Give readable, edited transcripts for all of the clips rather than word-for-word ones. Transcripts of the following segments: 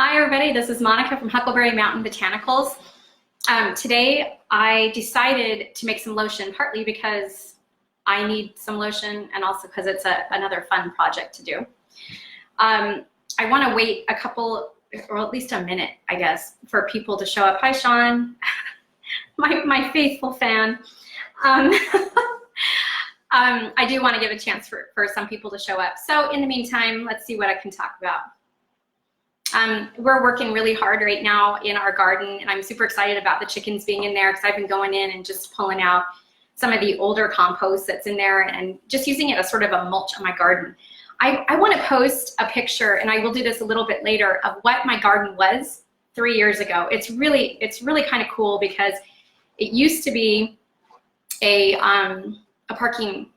Hi everybody, this is Monica from Huckleberry Mountain Botanicals. Today I decided to make some lotion, partly because I need some lotion and also because it's another fun project to do. I want to wait a couple, or at least a minute, I guess, for people to show up. Hi Sean, my faithful fan. I do want to give a chance for some people to show up. So in the meantime, let's see what I can talk about. We're working really hard right now in our garden, and I'm super excited about the chickens being in there because I've been going in and just pulling out some of the older compost that's in there and just using it as sort of a mulch on my garden. I want to post a picture, and I will do this a little bit later, of what my garden was 3 years ago. It's really kind of cool because it used to be a parking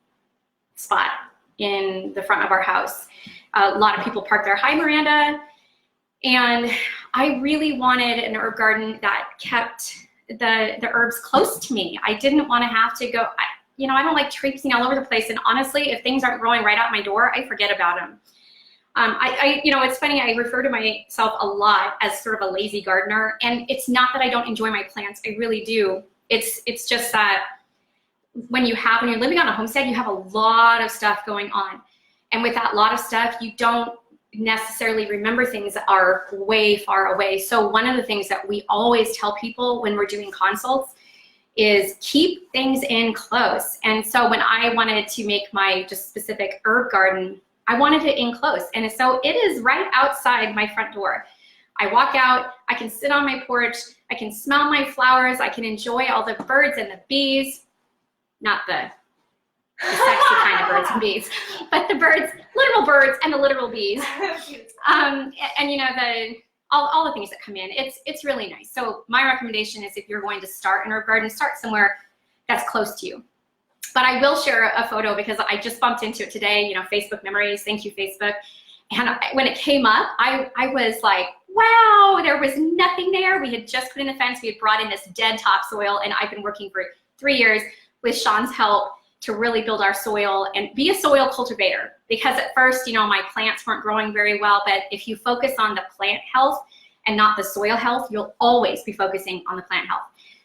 spot in the front of our house. A lot of people park there. Hi Miranda. And I really wanted an herb garden that kept the herbs close to me. I didn't want to have to go, I don't like traipsing all over the place. And honestly, if things aren't growing right out my door, I forget about them. It's funny, I refer to myself a lot as sort of a lazy gardener. And it's not that I don't enjoy my plants, I really do. It's just that when you're living on a homestead, you have a lot of stuff going on. And with that lot of stuff, you don't necessarily remember things that are way far away. So one of the things that we always tell people when we're doing consults is keep things in close. And so when I wanted to make my just specific herb garden, I wanted it in close. And so it is right outside my front door. I walk out, I can sit on my porch, I can smell my flowers, I can enjoy all the birds and the bees, not the sexy kind of birds and bees, but the birds, literal birds and the literal bees, and all the things that come in. It's really nice. So my recommendation is, if you're going to start an herb garden, start somewhere that's close to you. But I will share a photo because I just bumped into it today. Facebook memories. Thank you, Facebook. And when it came up, I was like, wow, there was nothing there. We had just put in the fence. We had brought in this dead topsoil, and I've been working for 3 years with Sean's help to really build our soil and be a soil cultivator. Because at first, my plants weren't growing very well, but if you focus on the plant health and not the soil health, you'll always be focusing on the plant health.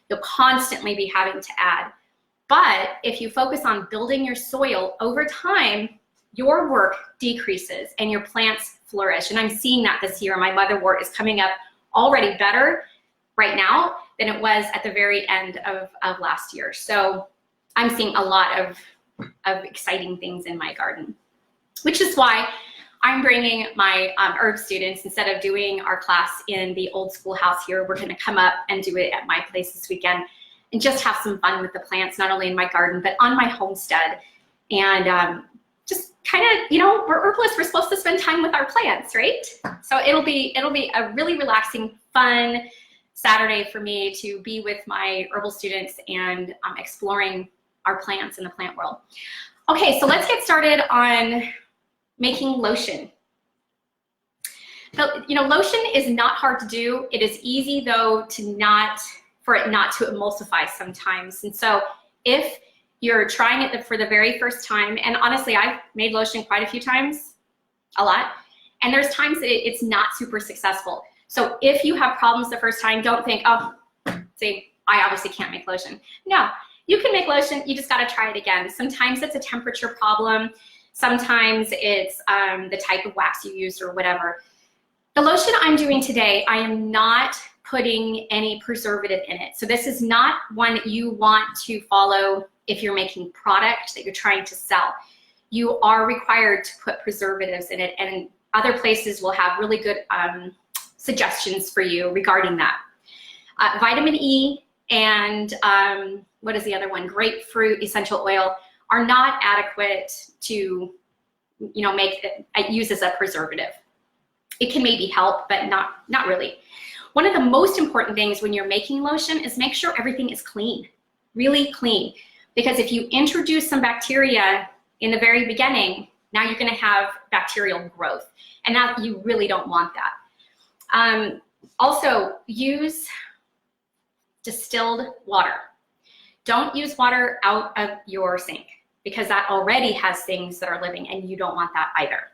You'll constantly be having to add. But if you focus on building your soil over time, your work decreases and your plants flourish. And I'm seeing that this year. My motherwort is coming up already better right now than it was at the very end of last year. So I'm seeing a lot of exciting things in my garden, which is why I'm bringing my herb students. Instead of doing our class in the old schoolhouse here, we're going to come up and do it at my place this weekend and just have some fun with the plants, not only in my garden, but on my homestead. And just kind of, we're herbalists, we're supposed to spend time with our plants, right? So it'll be a really relaxing, fun Saturday for me to be with my herbal students and exploring our plants in the plant world. Okay, so let's get started on making lotion. So, lotion is not hard to do. It is easy though for it not to emulsify sometimes. And so if you're trying it for the very first time, and honestly, I've made lotion quite a few times, a lot, and there's times that it's not super successful. So if you have problems the first time, don't think, oh, see, I obviously can't make lotion. No. You can make lotion, you just gotta try it again. Sometimes it's a temperature problem. Sometimes it's the type of wax you used or whatever. The lotion I'm doing today, I am not putting any preservative in it. So this is not one that you want to follow if you're making product that you're trying to sell. You are required to put preservatives in it, and other places will have really good suggestions for you regarding that. Vitamin E and what is the other one? Grapefruit essential oil are not adequate to, use as a preservative. It can maybe help, but not really. One of the most important things when you're making lotion is make sure everything is clean, really clean. Because if you introduce some bacteria in the very beginning, now you're gonna have bacterial growth. And now you really don't want that. Also, use distilled water. Don't use water out of your sink because that already has things that are living, and you don't want that either.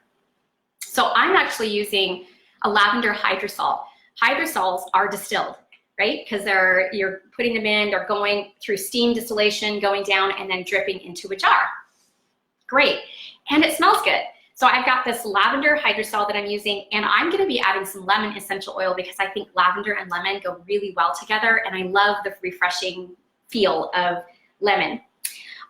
So I'm actually using a lavender hydrosol. Hydrosols are distilled, right? Because you're putting them in, they're going through steam distillation, going down, and then dripping into a jar. Great, and it smells good. So I've got this lavender hydrosol that I'm using, and I'm gonna be adding some lemon essential oil because I think lavender and lemon go really well together, and I love the refreshing feel of lemon.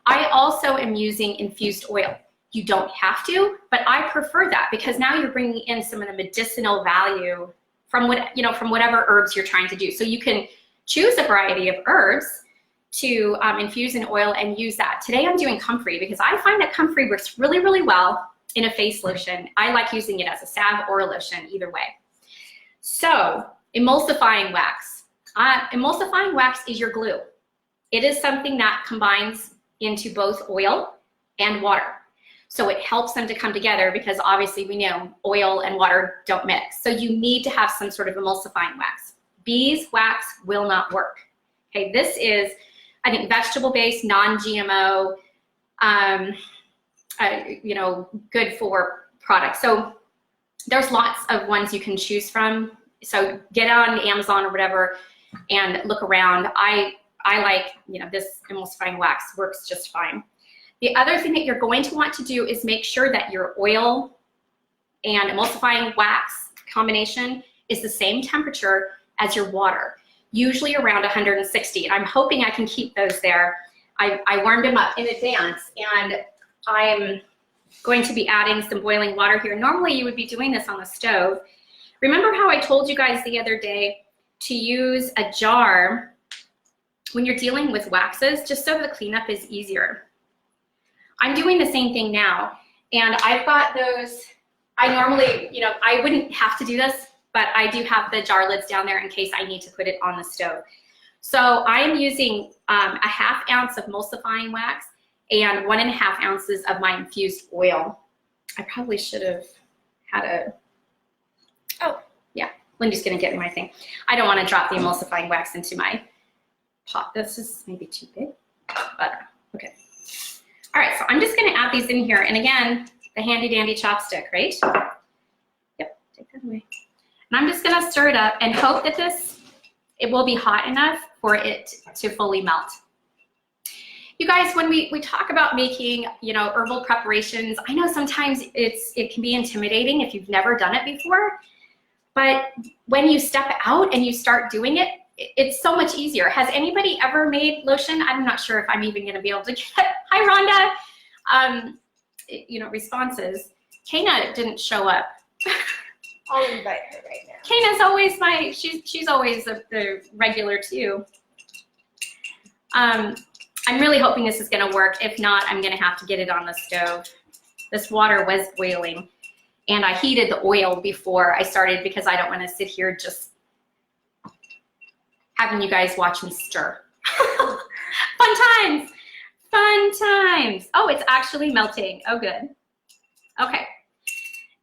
I also am using infused oil. You don't have to, but I prefer that because now you're bringing in some of the medicinal value from whatever herbs you're trying to do. So you can choose a variety of herbs to infuse in oil and use that. Today I'm doing comfrey because I find that comfrey works really, really well in a face lotion. I like using it as a salve or a lotion, either way. So emulsifying wax. Emulsifying wax is your glue. It is something that combines into both oil and water. So it helps them to come together because obviously we know oil and water don't mix. So you need to have some sort of emulsifying wax. Beeswax will not work. Okay, this is, I think, vegetable-based, non-GMO, good for products. So there's lots of ones you can choose from. So get on Amazon or whatever and look around. I like, this emulsifying wax works just fine. The other thing that you're going to want to do is make sure that your oil and emulsifying wax combination is the same temperature as your water, usually around 160. And I'm hoping I can keep those there. I warmed them up in advance, and I'm going to be adding some boiling water here. Normally you would be doing this on the stove. Remember how I told you guys the other day to use a jar when you're dealing with waxes, just so the cleanup is easier. I'm doing the same thing now, and I've got those. I normally, I wouldn't have to do this, but I do have the jar lids down there in case I need to put it on the stove. So I'm using a ½ ounce of emulsifying wax and 1½ ounces of my infused oil. I probably should have had oh yeah, Lindy's gonna get me my thing. I don't wanna drop the emulsifying wax into my pot. This is maybe too big, but okay. All right, so I'm just gonna add these in here. And again, the handy dandy chopstick, right? Yep, take that away. And I'm just gonna stir it up and hope that it will be hot enough for it to fully melt. You guys, when we talk about making, herbal preparations, I know sometimes it can be intimidating if you've never done it before, but when you step out and you start doing it, it's so much easier. Has anybody ever made lotion? I'm not sure if I'm even gonna be able to get, hi Rhonda, responses. Kana didn't show up. I'll invite her right now. Kana's always she's always the regular too. I'm really hoping this is gonna work. If not, I'm gonna have to get it on the stove. This water was boiling, and I heated the oil before I started because I don't wanna sit here just having you guys watch me stir. Fun times, fun times. Oh, it's actually melting. Oh, good. Okay.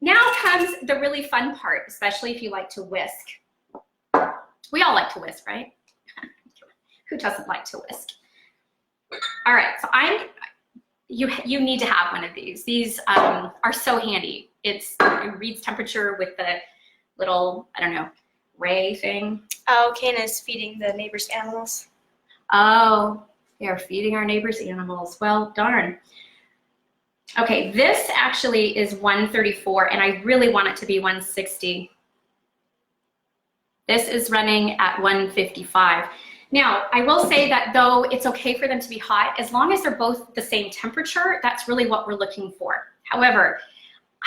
Now comes the really fun part, especially if you like to whisk. We all like to whisk, right? Who doesn't like to whisk? All right, so you need to have one of these. These are so handy. It reads temperature with the little, I don't know, ray thing. Oh, Kana's feeding the neighbor's animals. Oh, they are feeding our neighbor's animals. Well, darn. Okay, this actually is 134, and I really want it to be 160. This is running at 155. Now, I will say that though it's okay for them to be hot, as long as they're both the same temperature, that's really what we're looking for. However,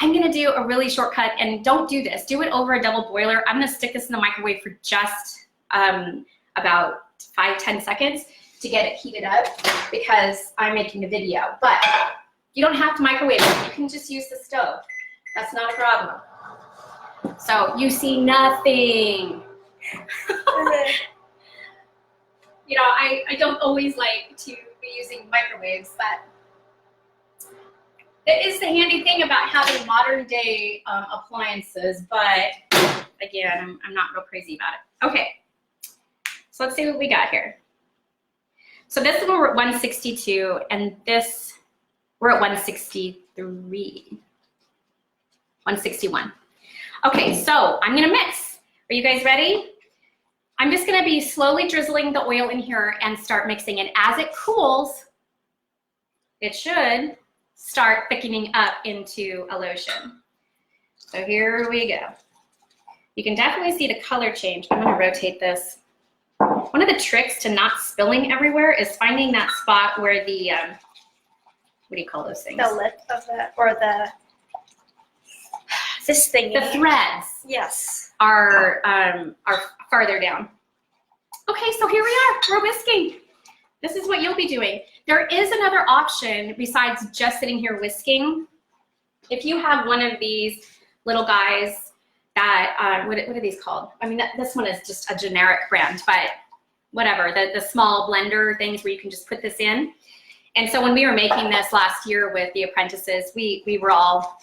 I'm gonna do a really shortcut, and don't do this. Do it over a double boiler. I'm gonna stick this in the microwave for just about 5-10 seconds to get it heated up because I'm making a video. But you don't have to microwave it. You can just use the stove. That's not a problem. So you see nothing. I don't always like to be using microwaves, but it is the handy thing about having modern day appliances, but again, I'm not real crazy about it. Okay, so let's see what we got here. So this one we're at 162, and this we're at 163, 161. Okay, so I'm gonna mix. Are you guys ready? I'm just gonna be slowly drizzling the oil in here and start mixing. And as it cools, it should start thickening up into a lotion. So here we go. You can definitely see the color change. I'm gonna rotate this. One of the tricks to not spilling everywhere is finding that spot where the, what do you call those things? The lip of the, or the, this thing. The threads. Yes. Are farther down. Okay, so here we are, we're whisking. This is what you'll be doing. There is another option besides just sitting here whisking. If you have one of these little guys that, what are these called? I mean, this one is just a generic brand, but whatever, the small blender things where you can just put this in. And so when we were making this last year with the apprentices, we were all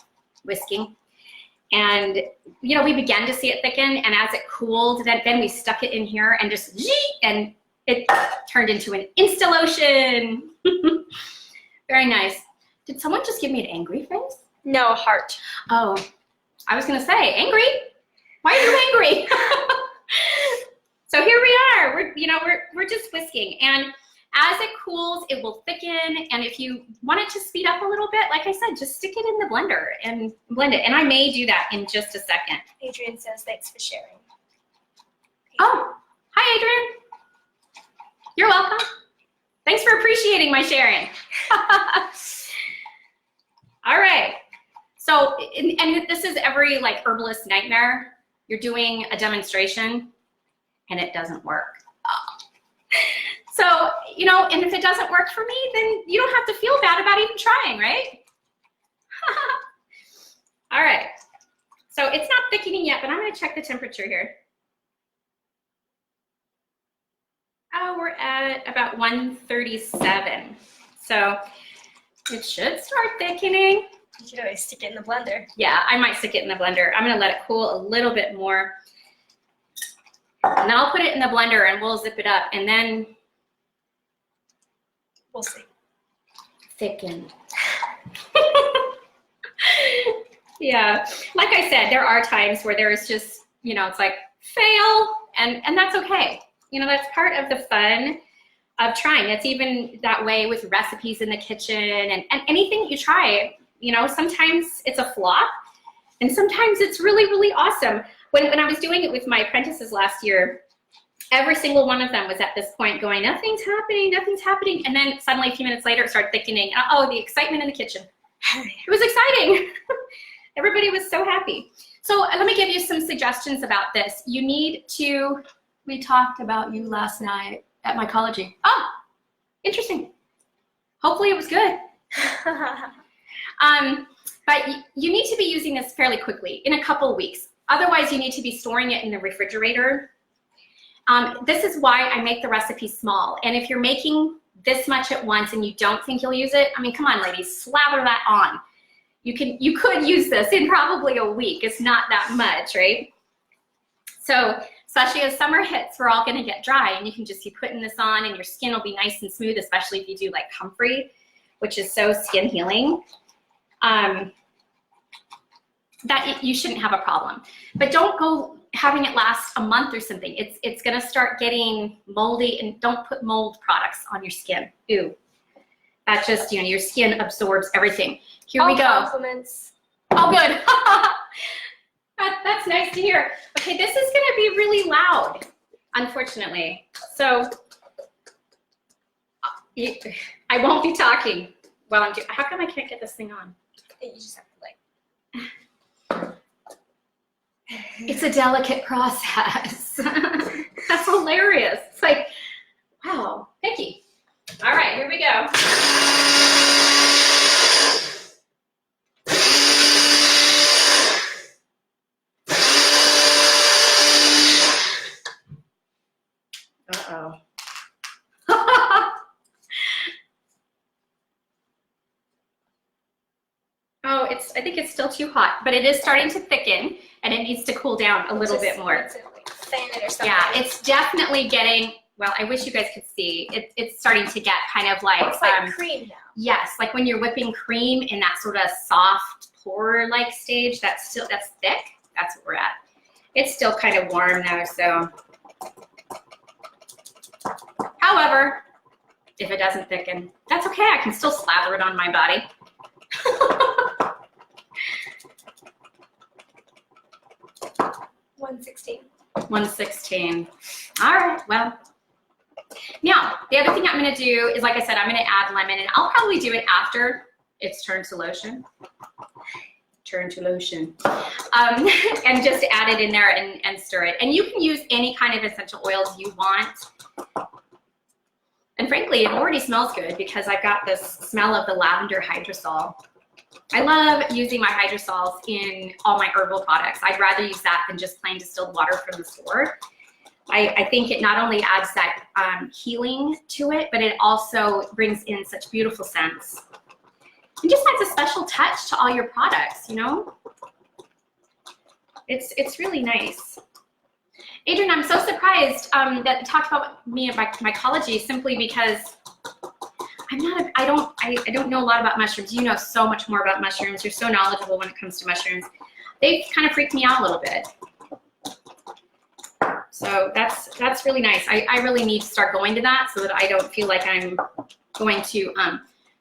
whisking. And, you know, we began to see it thicken, and as it cooled, then we stuck it in here and just, and it turned into an Insta lotion. Very nice. Did someone just give me an angry face? No, heart. Oh, I was gonna say, angry? Why are you angry? So here we are, we're just whisking. And as it cools, it will thicken, and if you want it to speed up a little bit, like I said, just stick it in the blender and blend it. And I may do that in just a second. Adrian says thanks for sharing. Oh, hi Adrian. You're welcome. Thanks for appreciating my sharing. All right, so, and this is every like herbalist nightmare. You're doing a demonstration and it doesn't work. So, you know, and if it doesn't work for me, then you don't have to feel bad about even trying, right? All right, so it's not thickening yet, but I'm gonna check the temperature here. Oh, we're at about 137. So it should start thickening. You should always stick it in the blender. Yeah, I might stick it in the blender. I'm gonna let it cool a little bit more. And then I'll put it in the blender and we'll zip it up and then we'll see. Thicken. Yeah, like I said, there are times where there is just, you know, it's like fail, and that's okay. You know, that's part of the fun of trying. It's even that way with recipes in the kitchen and anything you try. You know, sometimes it's a flop and sometimes it's really, really awesome. When I was doing it with my apprentices last year, every single one of them was at this point going, nothing's happening, nothing's happening. And then suddenly a few minutes later, it started thickening. Oh, the excitement in the kitchen. It was exciting. Everybody was so happy. So let me give you some suggestions about this. You need to, we talked about you last night at mycology. Oh, interesting. Hopefully it was good. But you need to be using this fairly quickly, in a couple weeks. Otherwise, you need to be storing it in the refrigerator. This is why I make the recipe small. And if you're making this much at once and you don't think you'll use it, I mean, come on, ladies, slather that on. You could use this in probably a week. It's not that much, right? So, especially as summer hits, we're all gonna get dry, and you can just keep putting this on and your skin will be nice and smooth, especially if you do like comfrey, which is so skin healing. That you shouldn't have a problem. But don't go having it last a month or something. It's gonna start getting moldy, and don't put mold products on your skin. Ew. That just, you know, your skin absorbs everything. Here we go. Compliments. Oh, good. That's nice to hear. Okay, this is gonna be really loud, unfortunately. So I won't be talking while I'm doing. How come I can't get this thing on? You just have to like. It's a delicate process. That's hilarious. It's like, wow, picky. All right, here we go. Uh-oh. Oh, I think it's still too hot, but it is starting to thicken and it needs to cool down a little bit more. Fan it or something. Yeah, it's definitely getting, well, I wish you guys could see. It's starting to get kind of like, it's like cream now. Yes, like when you're whipping cream in that sort of soft pour-like stage, that's thick. that's what we're at. It's still kind of warm though, so. However, if it doesn't thicken, that's okay. I can still slather it on my body. 116. 116. All right, well. Now, the other thing I'm gonna do is, like I said, I'm gonna add lemon, and I'll probably do it after it's turned to lotion. Turn to lotion. And just add it in there and stir it. And you can use any kind of essential oils you want. And frankly, it already smells good because I've got this smell of the lavender hydrosol. I love using my hydrosols in all my herbal products. I'd rather use that than just plain distilled water from the store. I think it not only adds that healing to it, but it also brings in such beautiful scents. And just adds a special touch to all your products, you know? It's really nice. Adrian, I'm so surprised that you talked about me and my mycology simply because I don't know a lot about mushrooms. You know so much more about mushrooms. You're so knowledgeable when it comes to mushrooms. They kind of freaked me out a little bit. So that's really nice. I really need to start going to that so that I don't feel like I'm going to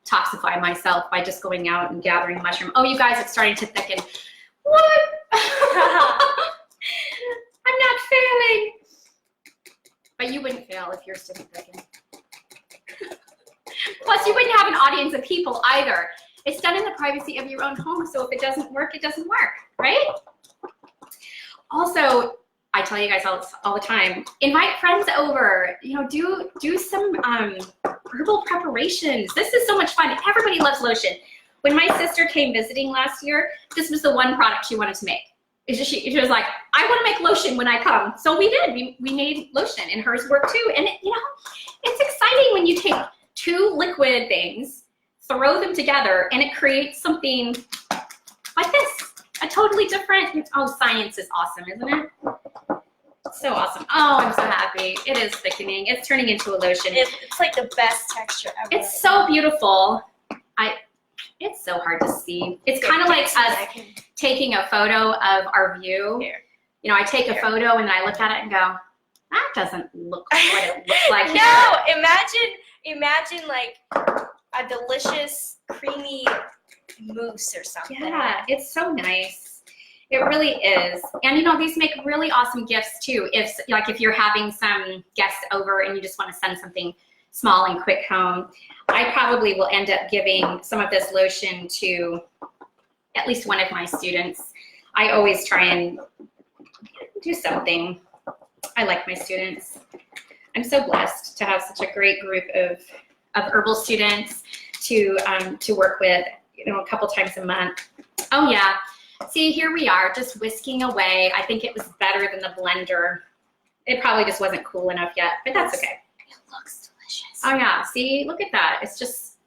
toxify myself by just going out and gathering mushroom. Oh, you guys, it's starting to thicken. What? I'm not failing. But you wouldn't fail if yours didn't thicken. Plus, you wouldn't have an audience of people either. It's done in the privacy of your own home, so if it doesn't work, it doesn't work, right? Also, I tell you guys all the time, invite friends over, you know, do some herbal preparations. This is so much fun. Everybody loves lotion. When my sister came visiting last year, this was the one product she wanted to make. She was like, I want to make lotion when I come. So we did. We made lotion, and hers worked too. And you know, it's exciting when you take two liquid things, throw them together, and it creates something like this. A totally different, oh, science is awesome, isn't it? So awesome. Oh, I'm so happy. It is thickening. It's turning into a lotion. It's like the best texture ever. It's so beautiful. It's so hard to see. It's kind of like us taking a photo of our view. Here. You know, I take a photo and then I look at it and go, that doesn't look like what it looks like. No, imagine like a delicious creamy mousse or something. Yeah, it's so nice. It really is. And you know, these make really awesome gifts too. If you're having some guests over and you just want to send something small and quick home, I probably will end up giving some of this lotion to at least one of my students. I always try and do something. I like my students. I'm so blessed to have such a great group of herbal students to work with, you know, a couple times a month. Oh yeah, see, here we are just whisking away. I think it was better than the blender. It probably just wasn't cool enough yet, but that's okay. It looks delicious. Oh yeah, see, look at that. It's just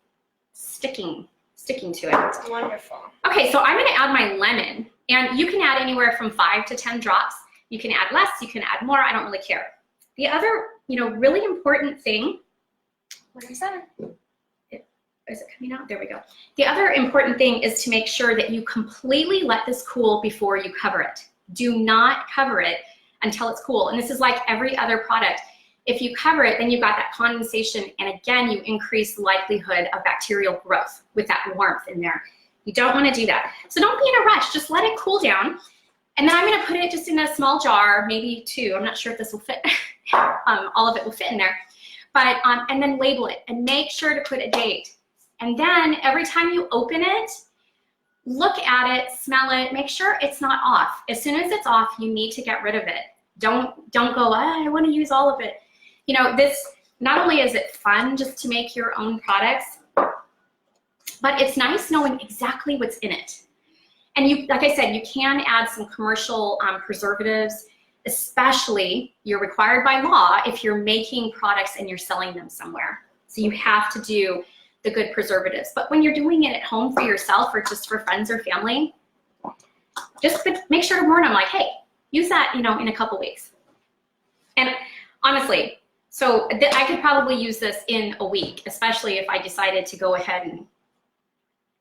sticking to it. It's wonderful. Okay, so I'm gonna add my lemon, and you can add anywhere from 5 to 10 drops. You can add less, you can add more, I don't really care. The other, you know, really important thing, What is that? is it coming out? There we go. The other important thing is to make sure that you completely let this cool before you cover it. Do not cover it until it's cool. And this is like every other product. If you cover it, then you've got that condensation, and again, you increase the likelihood of bacterial growth with that warmth in there. You don't want to do that. So don't be in a rush, just let it cool down. And then I'm gonna put it just in a small jar, maybe 2. I'm not sure if this will fit, all of it will fit in there. But, and then label it and make sure to put a date. And then every time you open it, look at it, smell it, make sure it's not off. As soon as it's off, you need to get rid of it. Don't go, I want to use all of it. You know, this, not only is it fun just to make your own products, but it's nice knowing exactly what's in it. And you, like I said, you can add some commercial preservatives, especially you're required by law if you're making products and you're selling them somewhere. So you have to do the good preservatives. But when you're doing it at home for yourself or just for friends or family, just make sure to warn them like, hey, use that, you know, in a couple weeks. And honestly, so I could probably use this in a week, especially if I decided to go ahead and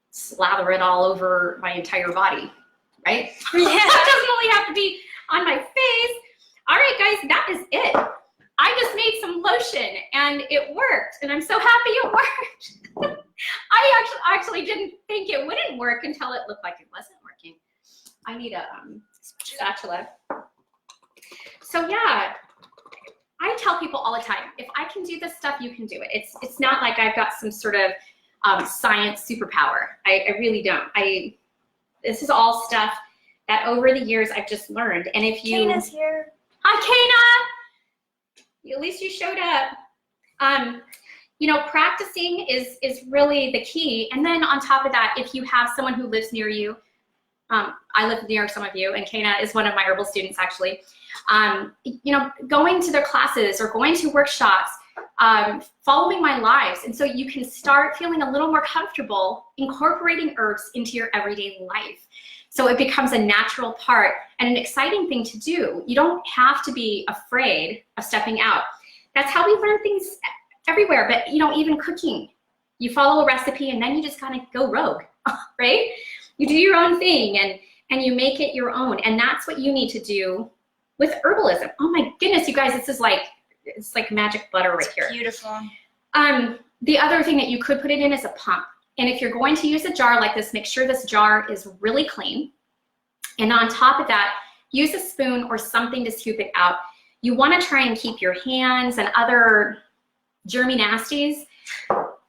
slather it all over my entire body. right? Yeah. It doesn't only have to be on my face. All right, guys, that is it. I just made some lotion and it worked, and I'm so happy it worked. I actually didn't think it wouldn't work until it looked like it wasn't working. I need a spatula. So yeah, I tell people all the time, if I can do this stuff, you can do it. It's not like I've got some sort of science superpower. I really don't. This is all stuff that over the years I've just learned. And if you— Kana's here. Hi, Kana! At least you showed up. You know, practicing is really the key. And then on top of that, if you have someone who lives near you, I live near some of you, and Kana is one of my herbal students, actually. You know, going to their classes or going to workshops, following my lives. And so you can start feeling a little more comfortable incorporating herbs into your everyday life. So it becomes a natural part and an exciting thing to do. You don't have to be afraid of stepping out. That's how we learn things everywhere. But, you know, even cooking, you follow a recipe and then you just kind of go rogue, right? You do your own thing and you make it your own. And that's what you need to do with herbalism. Oh my goodness, you guys, this is like, it's like magic butter right here. Beautiful. The other thing that you could put it in is a pump. And if you're going to use a jar like this, make sure this jar is really clean. And on top of that, use a spoon or something to scoop it out. You want to try and keep your hands and other germy nasties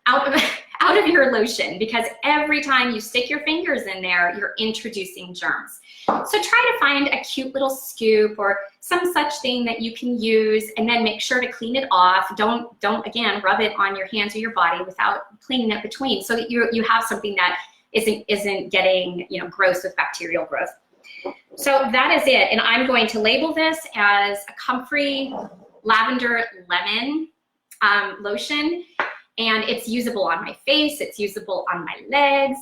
out of your lotion, because every time you stick your fingers in there, you're introducing germs. So try to find a cute little scoop or some such thing that you can use, and then make sure to clean it off. Don't again rub it on your hands or your body without cleaning it between, so that you have something that isn't getting, you know, gross with bacterial growth. So that is it, and I'm going to label this as a comfrey lavender lemon lotion, and it's usable on my face, it's usable on my legs.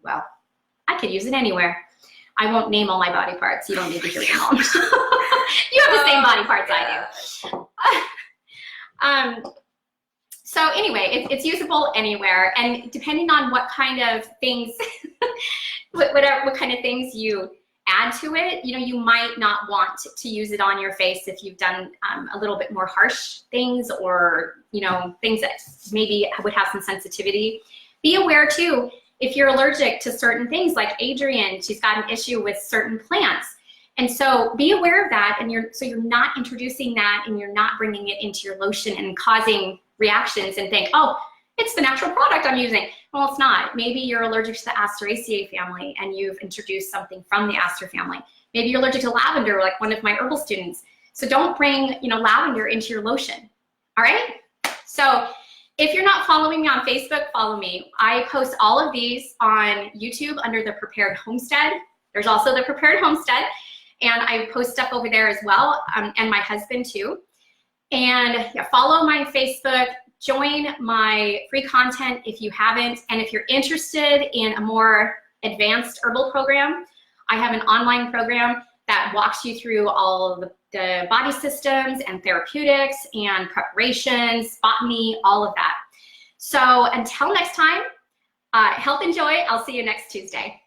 Well, I could use it anywhere. I won't name all my body parts. You don't need to hear them all. You have the same body parts I do. So anyway, it's usable anywhere, and depending on what kind of things, what kind of things you add to it, you know, you might not want to use it on your face if you've done a little bit more harsh things, or, you know, things that maybe would have some sensitivity. Be aware too, if you're allergic to certain things, like Adrienne, she's got an issue with certain plants. And so be aware of that, and you're not introducing that, and you're not bringing it into your lotion and causing reactions and think, oh, it's the natural product I'm using. Well, it's not. Maybe you're allergic to the Asteraceae family and you've introduced something from the aster family. Maybe you're allergic to lavender, like one of my herbal students. So don't bring, you know, lavender into your lotion. All right? So if you're not following me on Facebook, follow me. I post all of these on YouTube under the Prepared Homestead. There's also the Prepared Homestead, and I post stuff over there as well, and my husband too. And yeah, follow my Facebook. Join my free content if you haven't, and if you're interested in a more advanced herbal program, I have an online program that walks you through all of the body systems and therapeutics and preparations, botany, all of that. So until next time, health and joy. I'll see you next Tuesday.